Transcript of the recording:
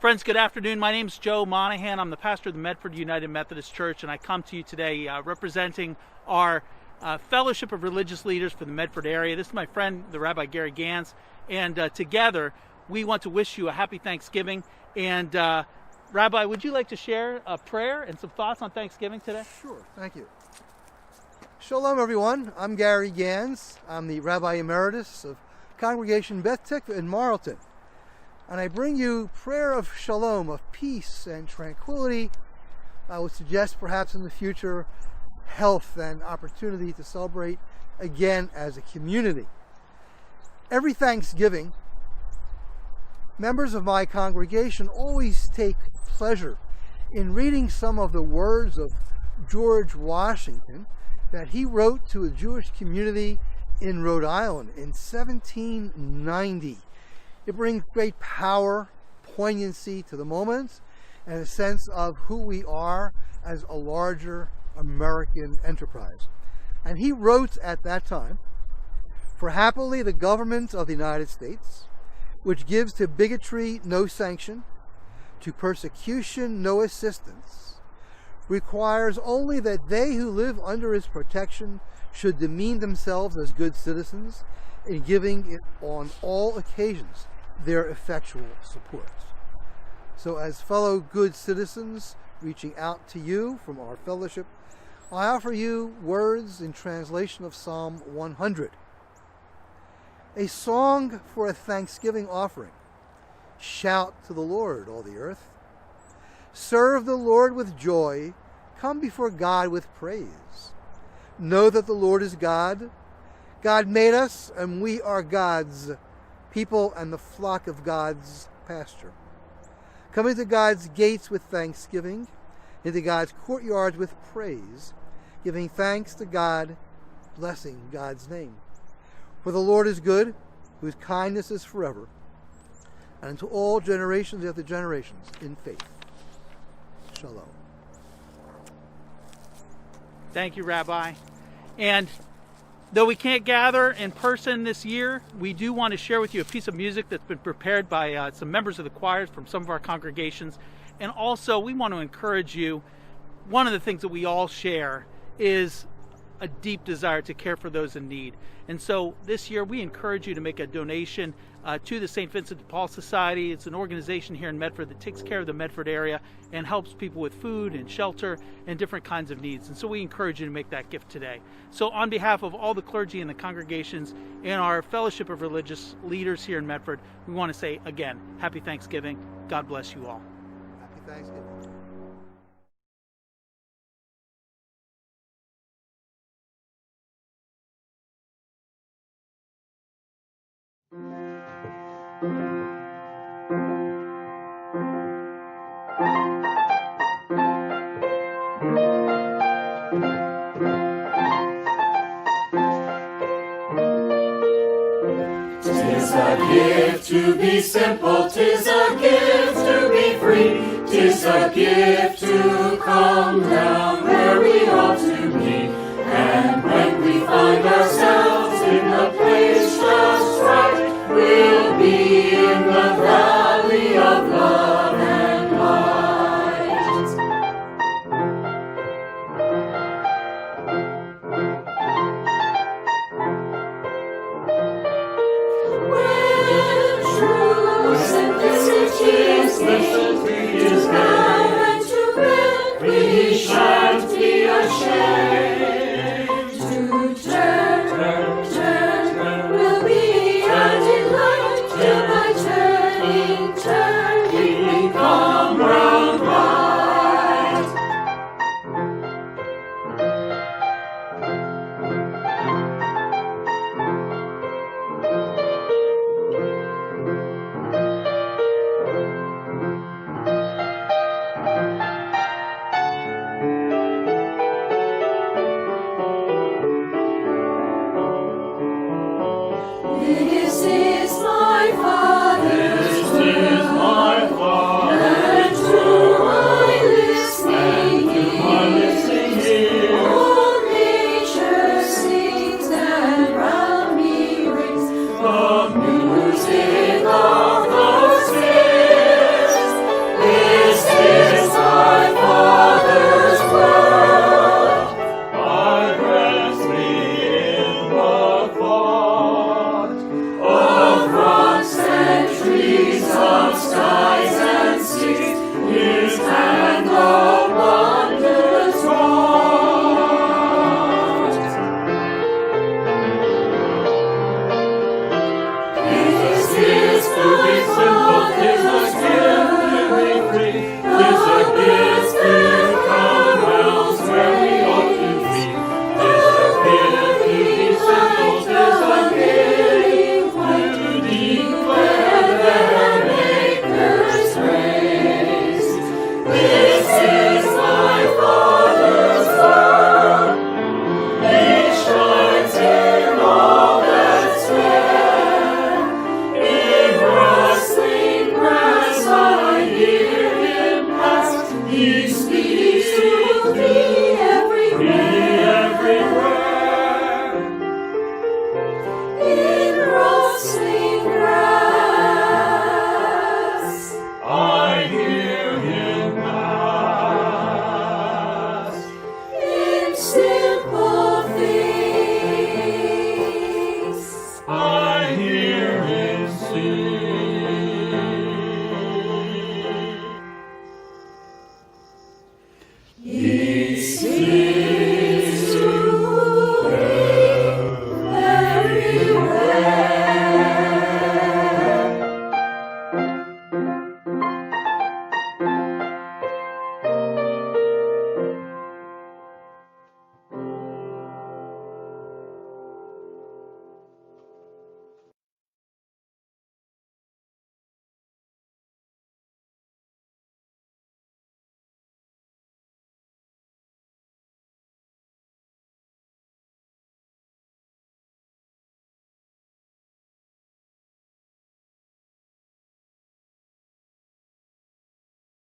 Friends, good afternoon. My name's Joe Monahan. I'm the pastor of the Medford United Methodist Church, and I come to you today representing our Fellowship of Religious Leaders for the Medford area. This is my friend, the Rabbi Gary Gans, and together we want to wish you a happy Thanksgiving. And Rabbi, would you like to share a prayer and some thoughts on Thanksgiving today? Sure, thank you. Shalom, everyone. I'm Gary Gans. I'm the Rabbi Emeritus of Congregation Beth Tikva in Marlton. And I bring you prayer of shalom, of peace and tranquility. I would suggest perhaps in the future health and opportunity to celebrate again as a community. Every Thanksgiving, members of my congregation always take pleasure in reading some of the words of George Washington that he wrote to a Jewish community in Rhode Island in 1790. It brings great power, poignancy to the moment, and a sense of who we are as a larger American enterprise. And he wrote at that time, "For happily the government of the United States, which gives to bigotry no sanction, to persecution no assistance, requires only that they who live under its protection should demean themselves as good citizens in giving it on all occasions their effectual support." So as fellow good citizens reaching out to you from our fellowship, I offer you words in translation of Psalm 100. A song for a thanksgiving offering. Shout to the Lord, all the earth. Serve the Lord with joy. Come before God with praise. Know that the Lord is God. God made us, and we are God's people and the flock of God's pasture. Come into God's gates with thanksgiving, into God's courtyards with praise, giving thanks to God, blessing God's name. For the Lord is good, whose kindness is forever, and to all generations after generations in faith. Shalom. Thank you, Rabbi. And though we can't gather in person this year, we do want to share with you a piece of music that's been prepared by some members of the choirs from some of our congregations. And also, we want to encourage you, one of the things that we all share is a deep desire to care for those in need. And so this year, we encourage you to make a donation to the St. Vincent de Paul Society. It's an organization here in Medford that takes care of the Medford area and helps people with food and shelter and different kinds of needs. And so we encourage you to make that gift today. So on behalf of all the clergy and the congregations and our Fellowship of Religious Leaders here in Medford, we want to say again, happy Thanksgiving. God bless you all. Happy Thanksgiving. Tis a gift to be simple, 'tis a gift to be free, 'tis a gift to come down where we ought to be. And when we find ourselves in the place just right, we'll be in the valley of love and light. When true simplicity is bound to win, we shan't be ashamed to turn will be a delight till my journey Jesus died.